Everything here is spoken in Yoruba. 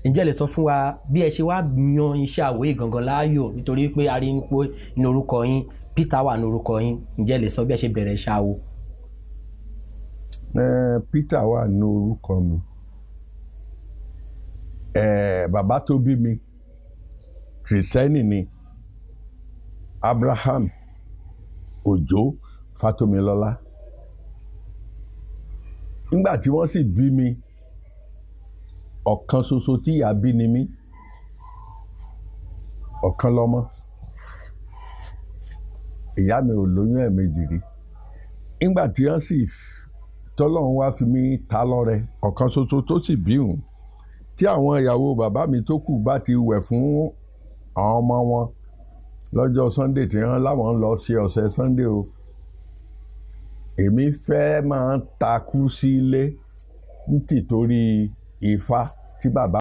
ǹjẹ́ lè sọ fún wa bí ẹ ṣe wá yan iṣẹ́ àwo yìí gangan láàyò nítorí pé a rí pé ní orúkọ yín Peter wà ní orúkọ yín, ǹjẹ́ lè sọ bí ẹ ṣe bẹ̀rẹ̀ iṣẹ́ àwo? Peter wà ní orúkọ mi. Bàbá tó bí mi Kìrìsìtẹ́nì ni Abraham Òjó Fátómilọ́lá. Nígbà tí wọ́n sì bí mi, ọ̀kan ṣoṣo tí ìyá bí ni mí, ọ̀kan lọ́mọ. Ìyá mi ò lóyún ẹ̀ẹ̀mejì rí. Nígbà tí wọ́n sì tọ́lọ́run wá fi mí ta lọ́rẹ, ọ̀kan ṣoṣo tó sì bí òun, tí àwọn ìyàwó bàbá mi tó kù bá ti wẹ̀ fún àwọn ọmọ wọn lọ́jọ́ Sunday tí wọ́n láwọn lọ ṣe ọ̀sẹ̀ Sunday o, èmi fẹ́ máa takú sí ilé nítorí Ifá tí bàbá